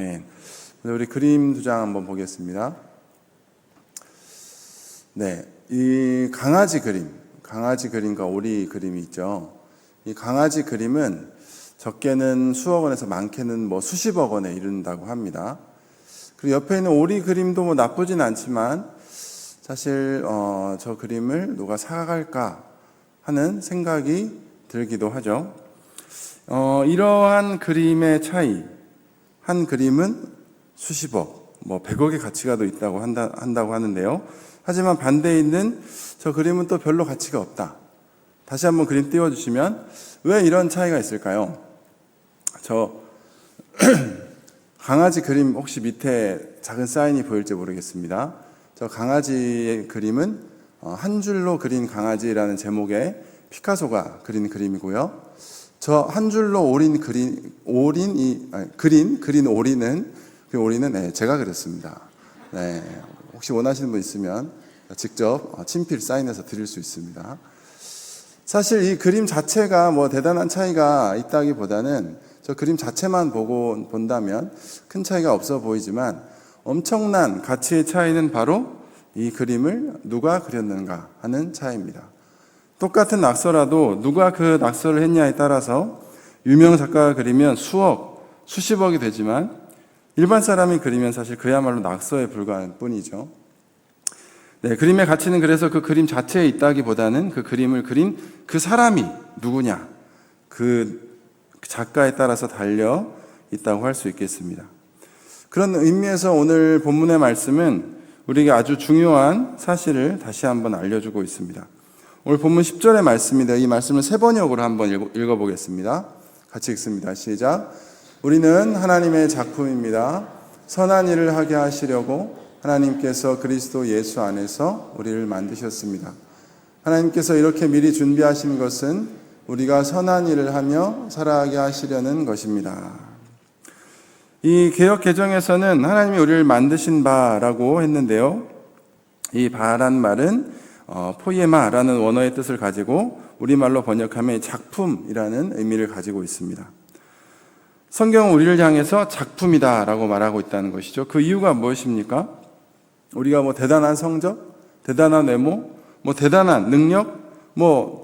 네. 우리 그림 두 장 한번 보겠습니다. 네, 이 강아지 그림과 오리 그림이 있죠. 이 강아지 그림은 적게는 수억 원에서 많게는 수십억 원에 이른다고 합니다. 그리고 옆에 있는 오리 그림도 나쁘진 않지만 사실 저 그림을 누가 사갈까 하는 생각이 들기도 하죠. 이러한 그림의 차이, 한 그림은 수십억, 100억의 가치가 더 있다고 한다고 하는데요. 하지만 반대에 있는 저 그림은 또 별로 가치가 없다. 다시 한번 그림 띄워주시면 왜 이런 차이가 있을까요? 저 강아지 그림 혹시 밑에 작은 사인이 보일지 모르겠습니다. 저 강아지의 그림은 한 줄로 그린 강아지라는 제목의 피카소가 그린 그림이고요. 저 한 줄로 그린 오리는 제가 그렸습니다. 네, 혹시 원하시는 분 있으면 직접 친필 사인해서 드릴 수 있습니다. 사실 이 그림 자체가 대단한 차이가 있다기보다는 저 그림 자체만 본다면 큰 차이가 없어 보이지만 엄청난 가치의 차이는 바로 이 그림을 누가 그렸는가 하는 차이입니다. 똑같은 낙서라도 누가 그 낙서를 했냐에 따라서 유명 작가가 그리면 수억, 수십억이 되지만 일반 사람이 그리면 사실 그야말로 낙서에 불과할 뿐이죠. 네, 그림의 가치는 그래서 그 그림 자체에 있다기보다는 그 그림을 그린 그 사람이 누구냐, 그 작가에 따라서 달려 있다고 할 수 있겠습니다. 그런 의미에서 오늘 본문의 말씀은 우리에게 아주 중요한 사실을 다시 한번 알려주고 있습니다. 오늘 본문 10절의 말씀입니다. 이 말씀을 세 번역으로 한번 읽어보겠습니다. 같이 읽습니다. 시작. 우리는 하나님의 작품입니다. 선한 일을 하게 하시려고 하나님께서 그리스도 예수 안에서 우리를 만드셨습니다. 하나님께서 이렇게 미리 준비하신 것은 우리가 선한 일을 하며 살아가게 하시려는 것입니다. 이 개역 개정에서는 하나님이 우리를 만드신 바라고 했는데요. 이 바란 말은 포이에마라는 원어의 뜻을 가지고 우리말로 번역하면 작품이라는 의미를 가지고 있습니다. 성경은 우리를 향해서 작품이다라고 말하고 있다는 것이죠. 그 이유가 무엇입니까? 우리가 대단한 성적, 대단한 외모, 대단한 능력,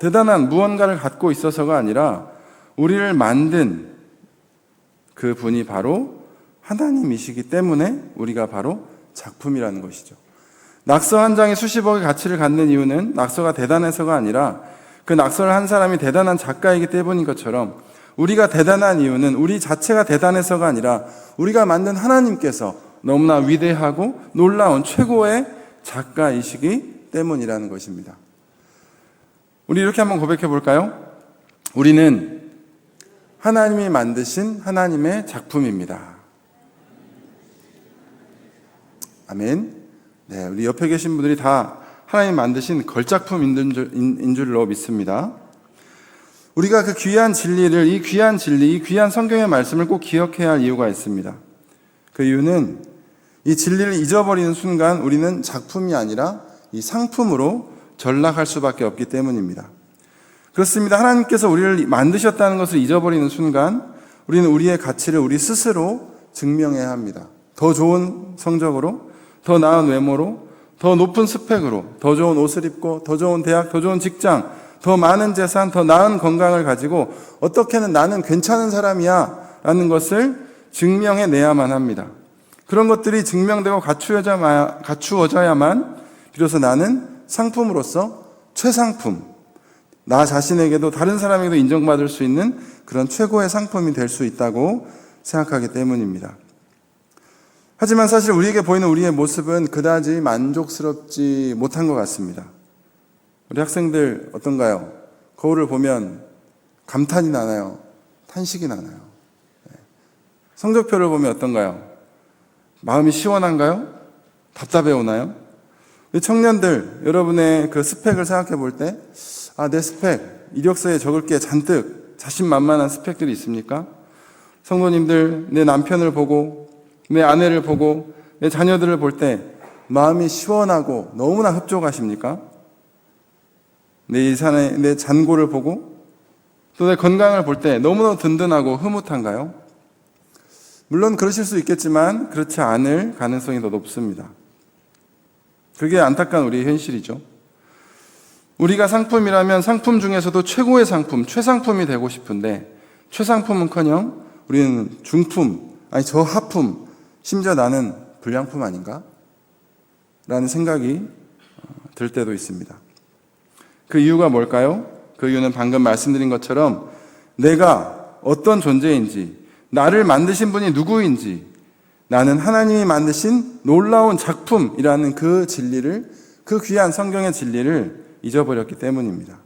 대단한 무언가를 갖고 있어서가 아니라 우리를 만든 그 분이 바로 하나님이시기 때문에 우리가 바로 작품이라는 것이죠. 낙서 한 장에 수십억의 가치를 갖는 이유는 낙서가 대단해서가 아니라 그 낙서를 한 사람이 대단한 작가이기 때문인 것처럼 우리가 대단한 이유는 우리 자체가 대단해서가 아니라 우리가 만든 하나님께서 너무나 위대하고 놀라운 최고의 작가이시기 때문이라는 것입니다. 우리 이렇게 한번 고백해 볼까요? 우리는 하나님이 만드신 하나님의 작품입니다. 아멘. 네, 우리 옆에 계신 분들이 다 하나님 만드신 걸작품인 줄로 믿습니다. 우리가 그 귀한 진리를, 이 귀한 성경의 말씀을 꼭 기억해야 할 이유가 있습니다. 그 이유는 이 진리를 잊어버리는 순간 우리는 작품이 아니라 이 상품으로 전락할 수밖에 없기 때문입니다. 그렇습니다. 하나님께서 우리를 만드셨다는 것을 잊어버리는 순간 우리는 우리의 가치를 우리 스스로 증명해야 합니다. 더 좋은 성적으로, 더 나은 외모로, 더 높은 스펙으로, 더 좋은 옷을 입고, 더 좋은 대학, 더 좋은 직장, 더 많은 재산, 더 나은 건강을 가지고 어떻게는 나는 괜찮은 사람이야 라는 것을 증명해내야만 합니다. 그런 것들이 증명되고 갖추어져야만 비로소 나는 상품으로서 최상품, 나 자신에게도 다른 사람에게도 인정받을 수 있는 그런 최고의 상품이 될 수 있다고 생각하기 때문입니다. 하지만 사실 우리에게 보이는 우리의 모습은 그다지 만족스럽지 못한 것 같습니다. 우리 학생들 어떤가요? 거울을 보면 감탄이 나나요? 탄식이 나나요? 성적표를 보면 어떤가요? 마음이 시원한가요? 답답해 오나요? 청년들, 여러분의 그 스펙을 생각해 볼 때, 내 스펙, 이력서에 적을 게 잔뜩 자신만만한 스펙들이 있습니까? 성도님들, 내 남편을 보고, 내 아내를 보고, 내 자녀들을 볼 때 마음이 시원하고 너무나 흡족하십니까? 내 잔고를 보고 또 내 건강을 볼 때 너무나 든든하고 흐뭇한가요? 물론 그러실 수 있겠지만 그렇지 않을 가능성이 더 높습니다. 그게 안타까운 우리의 현실이죠. 우리가 상품이라면 상품 중에서도 최고의 상품, 최상품이 되고 싶은데 최상품은커녕 우리는 중품, 아니 저하품, 심지어 나는 불량품 아닌가? 라는 생각이 들 때도 있습니다. 그 이유가 뭘까요? 그 이유는 방금 말씀드린 것처럼 내가 어떤 존재인지, 나를 만드신 분이 누구인지, 나는 하나님이 만드신 놀라운 작품이라는 그 진리를, 그 귀한 성경의 진리를 잊어버렸기 때문입니다.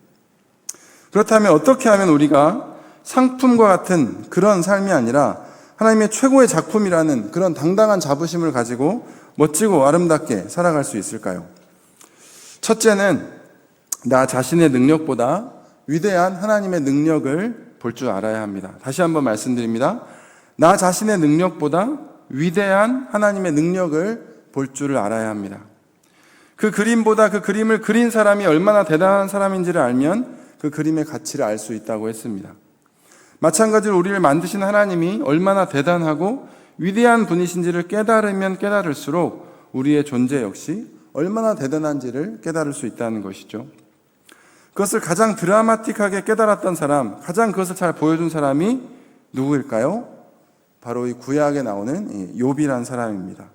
그렇다면 어떻게 하면 우리가 상품과 같은 그런 삶이 아니라 하나님의 최고의 작품이라는 그런 당당한 자부심을 가지고 멋지고 아름답게 살아갈 수 있을까요? 첫째는 나 자신의 능력보다 위대한 하나님의 능력을 볼 줄 알아야 합니다. 다시 한번 말씀드립니다. 나 자신의 능력보다 위대한 하나님의 능력을 볼 줄을 알아야 합니다. 그 그림보다 그 그림을 그린 사람이 얼마나 대단한 사람인지를 알면 그 그림의 가치를 알 수 있다고 했습니다. 마찬가지로 우리를 만드신 하나님이 얼마나 대단하고 위대한 분이신지를 깨달으면 깨달을수록 우리의 존재 역시 얼마나 대단한지를 깨달을 수 있다는 것이죠. 그것을 가장 드라마틱하게 깨달았던 사람, 가장 그것을 잘 보여준 사람이 누구일까요? 바로 이 구약에 나오는 욥이라는 사람입니다.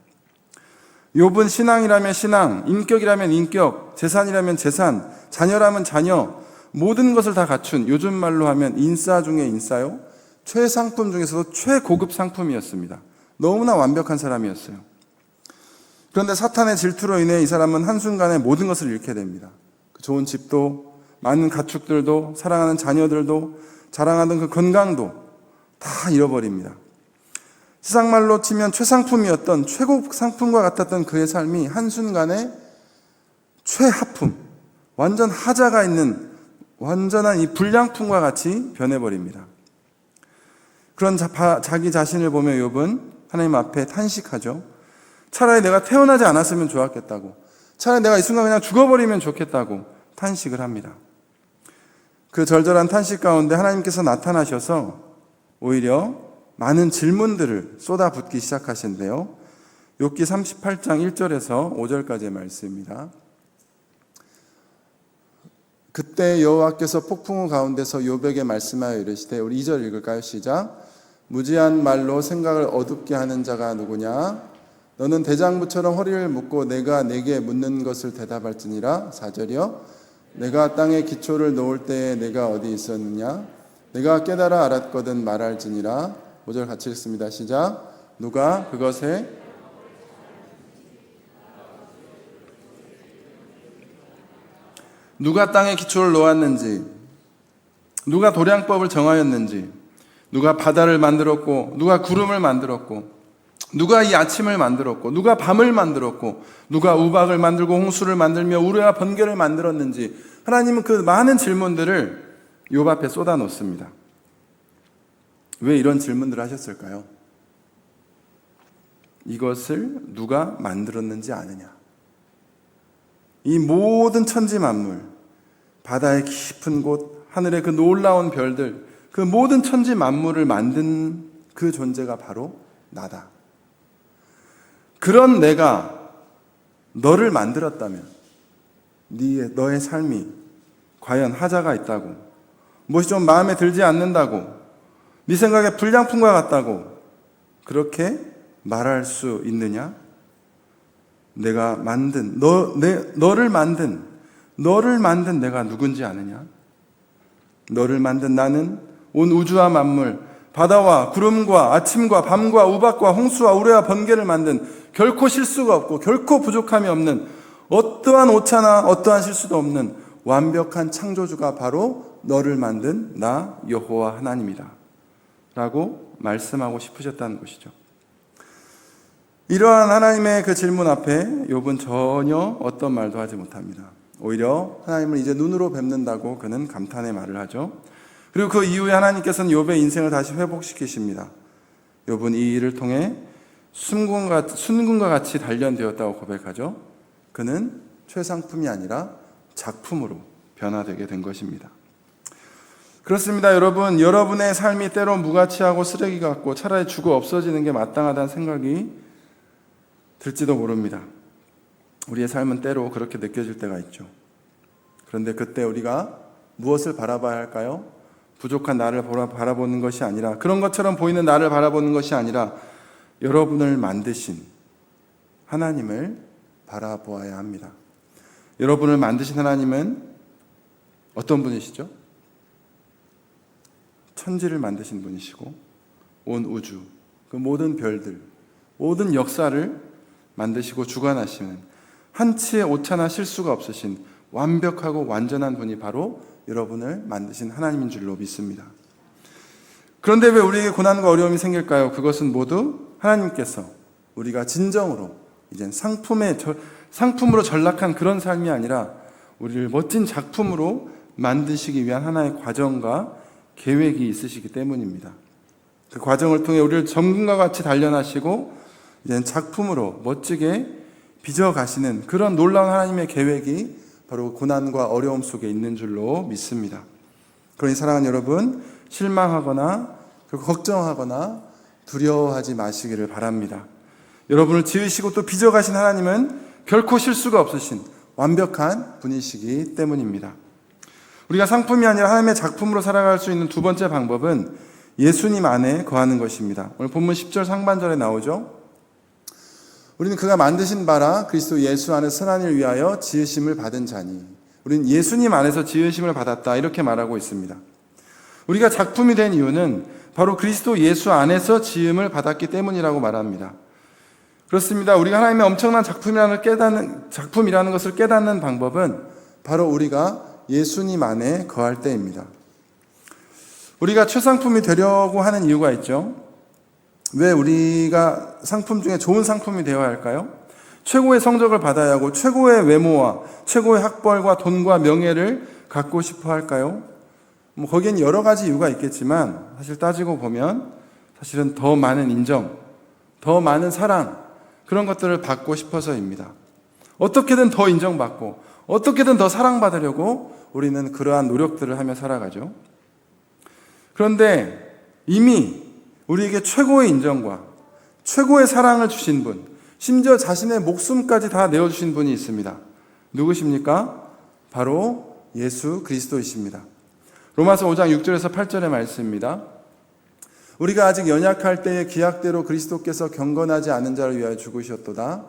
욥은 신앙이라면 신앙, 인격이라면 인격, 재산이라면 재산, 자녀라면 자녀, 모든 것을 다 갖춘, 요즘 말로 하면 인싸 중에 인싸요, 최상품 중에서도 최고급 상품이었습니다. 너무나 완벽한 사람이었어요. 그런데 사탄의 질투로 인해 이 사람은 한순간에 모든 것을 잃게 됩니다. 좋은 집도, 많은 가축들도, 사랑하는 자녀들도, 자랑하던 그 건강도 다 잃어버립니다. 세상 말로 치면 최상품이었던 최고급 상품과 같았던 그의 삶이 한순간에 최하품, 완전 하자가 있는 완전한 이 불량품과 같이 변해버립니다. 그런 자기 자신을 보며 욥은 하나님 앞에 탄식하죠. 차라리 내가 태어나지 않았으면 좋았겠다고, 차라리 내가 이 순간 그냥 죽어버리면 좋겠다고 탄식을 합니다. 그 절절한 탄식 가운데 하나님께서 나타나셔서 오히려 많은 질문들을 쏟아붓기 시작하신대요. 욥기 38장 1절에서 5절까지의 말씀입니다. 그때 여호와께서 폭풍우 가운데서 욥에게 말씀하여 이르시되, 우리 2절 읽을까요? 시작. 무지한 말로 생각을 어둡게 하는 자가 누구냐? 너는 대장부처럼 허리를 묶고 내가 내게 묻는 것을 대답할지니라. 4절이요. 내가 땅에 기초를 놓을 때에 내가 어디 있었느냐? 내가 깨달아 알았거든 말할지니라. 5절 같이 읽습니다. 시작. 누가 그것에 누가 땅에 기초를 놓았는지, 누가 도량법을 정하였는지, 누가 바다를 만들었고, 누가 구름을 만들었고, 누가 이 아침을 만들었고, 누가 밤을 만들었고, 누가 우박을 만들고 홍수를 만들며 우레와 번개를 만들었는지, 하나님은 그 많은 질문들을 욥 앞에 쏟아놓습니다. 왜 이런 질문들을 하셨을까요? 이것을 누가 만들었는지 아느냐? 이 모든 천지 만물, 바다의 깊은 곳, 하늘의 그 놀라운 별들, 그 모든 천지 만물을 만든 그 존재가 바로 나다. 그런 내가 너를 만들었다면 너의 삶이 과연 하자가 있다고, 무엇이 좀 마음에 들지 않는다고, 네 생각에 불량품과 같다고 그렇게 말할 수 있느냐? 내가 만든 너를 만든 내가 누군지 아느냐? 너를 만든 나는 온 우주와 만물, 바다와 구름과 아침과 밤과 우박과 홍수와 우레와 번개를 만든 결코 실수가 없고 결코 부족함이 없는, 어떠한 오차나 어떠한 실수도 없는 완벽한 창조주가 바로 너를 만든 나 여호와 하나님이다 라고 말씀하고 싶으셨다는 것이죠. 이러한 하나님의 그 질문 앞에 욥은 전혀 어떤 말도 하지 못합니다. 오히려 하나님을 이제 눈으로 뵙는다고 그는 감탄의 말을 하죠. 그리고 그 이후에 하나님께서는 욥의 인생을 다시 회복시키십니다. 욥은 이 일을 통해 순금과 같이 단련되었다고 고백하죠. 그는 최상품이 아니라 작품으로 변화되게 된 것입니다. 그렇습니다. 여러분, 여러분의 삶이 때로 무가치하고 쓰레기 같고 차라리 죽어 없어지는 게 마땅하다는 생각이 들지도 모릅니다. 우리의 삶은 때로 그렇게 느껴질 때가 있죠. 그런데 그때 우리가 무엇을 바라봐야 할까요? 부족한 나를 바라보는 것이 아니라, 그런 것처럼 보이는 나를 바라보는 것이 아니라 여러분을 만드신 하나님을 바라보아야 합니다. 여러분을 만드신 하나님은 어떤 분이시죠? 천지를 만드신 분이시고 온 우주, 그 모든 별들, 모든 역사를 만드시고 주관하시는, 한치의 오차나 실수가 없으신 완벽하고 완전한 분이 바로 여러분을 만드신 하나님인 줄로 믿습니다. 그런데 왜 우리에게 고난과 어려움이 생길까요? 그것은 모두 하나님께서 우리가 진정으로 이젠 상품으로 전락한 그런 삶이 아니라 우리를 멋진 작품으로 만드시기 위한 하나의 과정과 계획이 있으시기 때문입니다. 그 과정을 통해 우리를 점금과 같이 단련하시고 이제 작품으로 멋지게 빚어가시는 그런 놀라운 하나님의 계획이 바로 고난과 어려움 속에 있는 줄로 믿습니다. 그러니 사랑하는 여러분, 실망하거나 걱정하거나 두려워하지 마시기를 바랍니다. 여러분을 지으시고 또 빚어가신 하나님은 결코 실수가 없으신 완벽한 분이시기 때문입니다. 우리가 상품이 아니라 하나님의 작품으로 살아갈 수 있는 두 번째 방법은 예수님 안에 거하는 것입니다. 오늘 본문 10절 상반절에 나오죠. 우리는 그가 만드신 바라 그리스도 예수 안에 선한 일 위하여 지으심을 받은 자니, 우리는 예수님 안에서 지으심을 받았다, 이렇게 말하고 있습니다. 우리가 작품이 된 이유는 바로 그리스도 예수 안에서 지음을 받았기 때문이라고 말합니다. 그렇습니다. 우리가 하나님의 엄청난 작품이라는 것을 깨닫는 방법은 바로 우리가 예수님 안에 거할 때입니다. 우리가 최상품이 되려고 하는 이유가 있죠. 왜 우리가 상품 중에 좋은 상품이 되어야 할까요? 최고의 성적을 받아야 하고 최고의 외모와 최고의 학벌과 돈과 명예를 갖고 싶어 할까요? 거기엔 여러 가지 이유가 있겠지만 사실 따지고 보면 사실은 더 많은 인정, 더 많은 사랑, 그런 것들을 받고 싶어서입니다. 어떻게든 더 인정받고 어떻게든 더 사랑받으려고 우리는 그러한 노력들을 하며 살아가죠. 그런데 이미 우리에게 최고의 인정과 최고의 사랑을 주신 분, 심지어 자신의 목숨까지 다 내어주신 분이 있습니다. 누구십니까? 바로 예수 그리스도이십니다. 로마서 5장 6절에서 8절의 말씀입니다. 우리가 아직 연약할 때의 기약대로 그리스도께서 경건하지 않은 자를 위하여 죽으셨도다.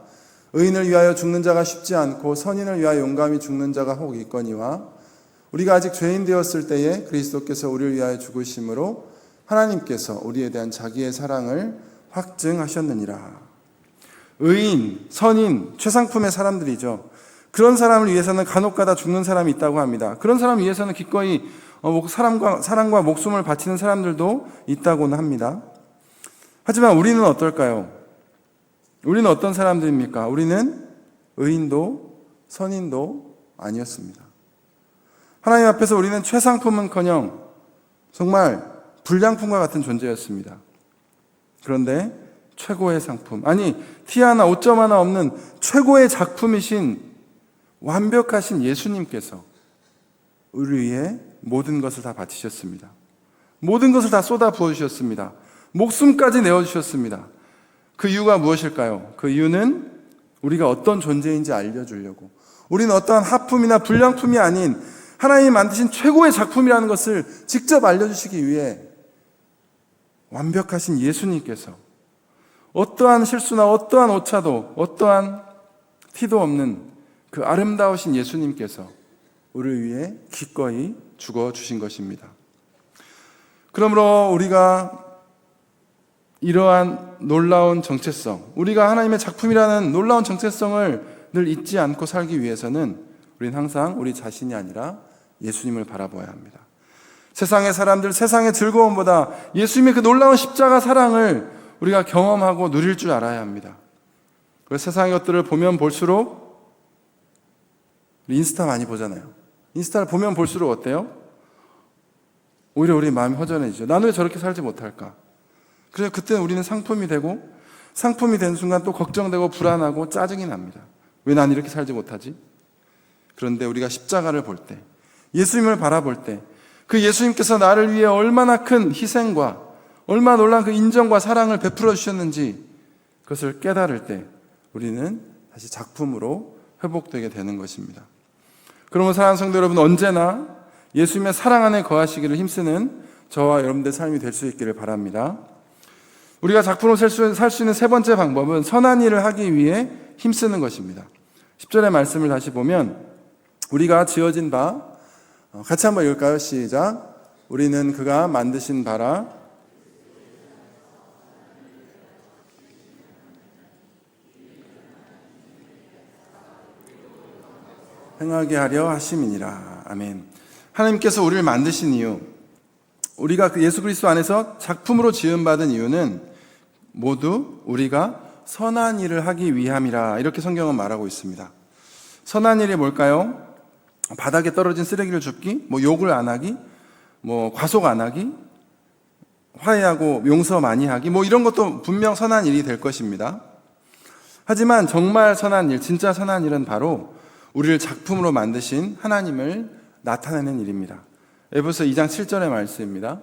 의인을 위하여 죽는 자가 쉽지 않고 선인을 위하여 용감히 죽는 자가 혹 있거니와, 우리가 아직 죄인 되었을 때에 그리스도께서 우리를 위하여 죽으심으로 하나님께서 우리에 대한 자기의 사랑을 확증하셨느니라. 의인, 선인, 최상품의 사람들이죠. 그런 사람을 위해서는 간혹가다 죽는 사람이 있다고 합니다. 그런 사람을 위해서는 기꺼이 사랑과 목숨을 바치는 사람들도 있다고는 합니다. 하지만 우리는 어떨까요? 우리는 어떤 사람들입니까? 우리는 의인도 선인도 아니었습니다. 하나님 앞에서 우리는 최상품은커녕 정말 불량품과 같은 존재였습니다. 그런데 최고의 상품, 아니 티 하나 오점 하나 없는 최고의 작품이신 완벽하신 예수님께서 우리 위해 모든 것을 다 바치셨습니다. 모든 것을 다 쏟아 부어주셨습니다. 목숨까지 내어주셨습니다. 그 이유가 무엇일까요? 그 이유는 우리가 어떤 존재인지 알려주려고, 우리는 어떠한 하품이나 불량품이 아닌 하나님이 만드신 최고의 작품이라는 것을 직접 알려주시기 위해 완벽하신 예수님께서 어떠한 실수나 어떠한 오차도 어떠한 티도 없는 그 아름다우신 예수님께서 우리를 위해 기꺼이 죽어주신 것입니다. 그러므로 우리가 이러한 놀라운 정체성, 우리가 하나님의 작품이라는 놀라운 정체성을 늘 잊지 않고 살기 위해서는 우리는 항상 우리 자신이 아니라 예수님을 바라봐야 합니다. 세상의 사람들, 세상의 즐거움보다 예수님의 그 놀라운 십자가 사랑을 우리가 경험하고 누릴 줄 알아야 합니다. 그래서 세상의 것들을 보면 볼수록, 인스타 많이 보잖아요. 인스타를 보면 볼수록 어때요? 오히려 우리 마음이 허전해지죠. 나는 왜 저렇게 살지 못할까? 그래서 그때는 우리는 상품이 되고, 상품이 된 순간 또 걱정되고 불안하고 짜증이 납니다. 왜 난 이렇게 살지 못하지? 그런데 우리가 십자가를 볼 때, 예수님을 바라볼 때, 그 예수님께서 나를 위해 얼마나 큰 희생과 얼마나 놀라운 그 인정과 사랑을 베풀어 주셨는지 그것을 깨달을 때 우리는 다시 작품으로 회복되게 되는 것입니다. 그러면 사랑하는 성도 여러분, 언제나 예수님의 사랑 안에 거하시기를 힘쓰는 저와 여러분들의 삶이 될 수 있기를 바랍니다. 우리가 작품으로 살 수 있는 세 번째 방법은 선한 일을 하기 위해 힘쓰는 것입니다. 10절의 말씀을 다시 보면 우리가 지어진 바, 같이 한번 읽을까요? 시작. 우리는 그가 만드신 바라 행하게 하려 하심이니라. 아멘. 하나님께서 우리를 만드신 이유, 우리가 그 예수 그리스도 안에서 작품으로 지음받은 이유는 모두 우리가 선한 일을 하기 위함이라, 이렇게 성경은 말하고 있습니다. 선한 일이 뭘까요? 바닥에 떨어진 쓰레기를 줍기, 욕을 안 하기, 과속 안 하기, 화해하고 용서 많이 하기, 이런 것도 분명 선한 일이 될 것입니다. 하지만 정말 선한 일, 진짜 선한 일은 바로 우리를 작품으로 만드신 하나님을 나타내는 일입니다. 에베소서 2장 7절의 말씀입니다.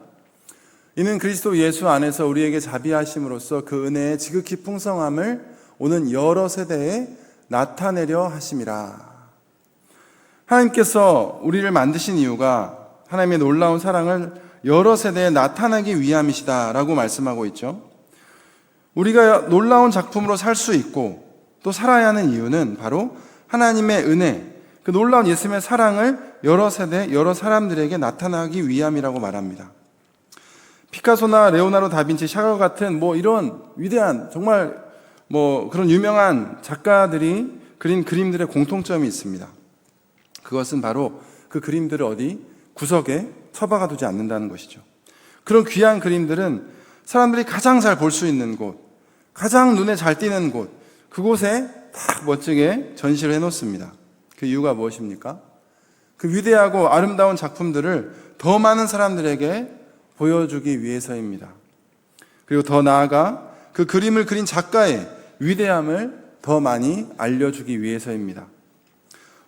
이는 그리스도 예수 안에서 우리에게 자비하심으로써 그 은혜의 지극히 풍성함을 오는 여러 세대에 나타내려 하심이라. 하나님께서 우리를 만드신 이유가 하나님의 놀라운 사랑을 여러 세대에 나타내기 위함이시다라고 말씀하고 있죠. 우리가 놀라운 작품으로 살 수 있고 또 살아야 하는 이유는 바로 하나님의 은혜, 그 놀라운 예수님의 사랑을 여러 세대, 여러 사람들에게 나타나기 위함이라고 말합니다. 피카소나 레오나르도 다빈치, 샤갈 같은 이런 위대한 정말 그런 유명한 작가들이 그린 그림들의 공통점이 있습니다. 그것은 바로 그 그림들을 어디 구석에 처박아 두지 않는다는 것이죠. 그런 귀한 그림들은 사람들이 가장 잘 볼 수 있는 곳, 가장 눈에 잘 띄는 곳, 그곳에 딱 멋지게 전시를 해놓습니다. 그 이유가 무엇입니까? 그 위대하고 아름다운 작품들을 더 많은 사람들에게 보여주기 위해서입니다. 그리고 더 나아가 그 그림을 그린 작가의 위대함을 더 많이 알려주기 위해서입니다.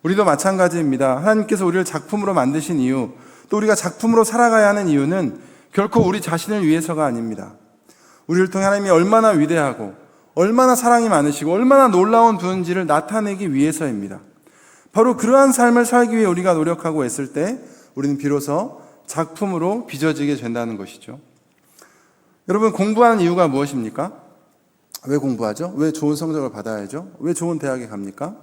우리도 마찬가지입니다. 하나님께서 우리를 작품으로 만드신 이유, 또 우리가 작품으로 살아가야 하는 이유는 결코 우리 자신을 위해서가 아닙니다. 우리를 통해 하나님이 얼마나 위대하고 얼마나 사랑이 많으시고 얼마나 놀라운 분인지를 나타내기 위해서입니다. 바로 그러한 삶을 살기 위해 우리가 노력하고 애쓸 때 우리는 비로소 작품으로 빚어지게 된다는 것이죠. 여러분, 공부하는 이유가 무엇입니까? 왜 공부하죠? 왜 좋은 성적을 받아야죠? 왜 좋은 대학에 갑니까?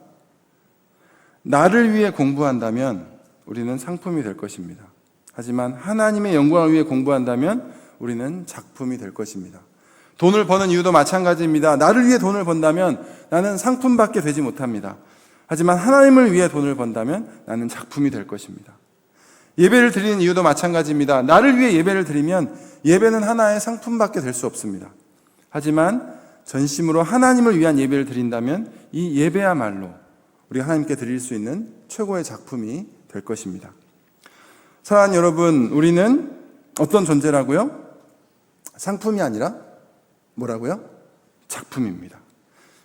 나를 위해 공부한다면 우리는 상품이 될 것입니다. 하지만 하나님의 영광을 위해 공부한다면 우리는 작품이 될 것입니다. 돈을 버는 이유도 마찬가지입니다. 나를 위해 돈을 번다면 나는 상품밖에 되지 못합니다. 하지만 하나님을 위해 돈을 번다면 나는 작품이 될 것입니다. 예배를 드리는 이유도 마찬가지입니다. 나를 위해 예배를 드리면 예배는 하나의 상품밖에 될 수 없습니다. 하지만 전심으로 하나님을 위한 예배를 드린다면 이 예배야말로 우리가 하나님께 드릴 수 있는 최고의 작품이 될 것입니다. 사랑하는 여러분, 우리는 어떤 존재라고요? 상품이 아니라 뭐라고요? 작품입니다.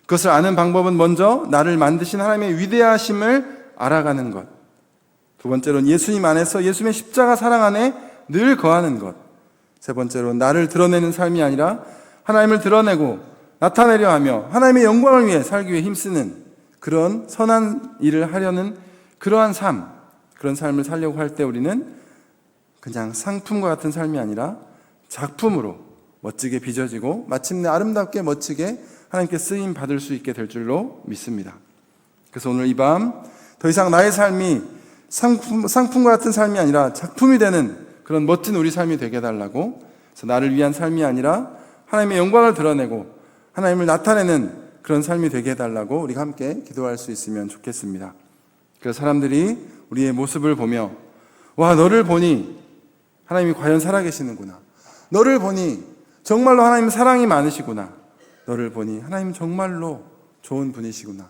그것을 아는 방법은 먼저 나를 만드신 하나님의 위대하심을 알아가는 것, 두 번째로는 예수님 안에서 예수님의 십자가 사랑 안에 늘 거하는 것, 세 번째로는 나를 드러내는 삶이 아니라 하나님을 드러내고 나타내려 하며 하나님의 영광을 위해 살기 위해 힘쓰는 그런 선한 일을 하려는 그러한 삶, 그런 삶을 살려고 할 때 우리는 그냥 상품과 같은 삶이 아니라 작품으로 멋지게 빚어지고 마침내 아름답게 멋지게 하나님께 쓰임 받을 수 있게 될 줄로 믿습니다. 그래서 오늘 이 밤 더 이상 나의 삶이 상품과 같은 삶이 아니라 작품이 되는 그런 멋진 우리 삶이 되게 해달라고, 그래서 나를 위한 삶이 아니라 하나님의 영광을 드러내고 하나님을 나타내는 그런 삶이 되게 해달라고 우리가 함께 기도할 수 있으면 좋겠습니다. 그래서 사람들이 우리의 모습을 보며 와, 너를 보니 하나님이 과연 살아계시는구나, 너를 보니 정말로 하나님 사랑이 많으시구나, 너를 보니 하나님 정말로 좋은 분이시구나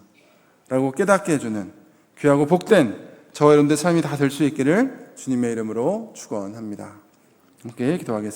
라고 깨닫게 해주는 귀하고 복된 저와 여러분들의 삶이 다 될 수 있기를 주님의 이름으로 축원합니다. 함께 기도하겠습니다.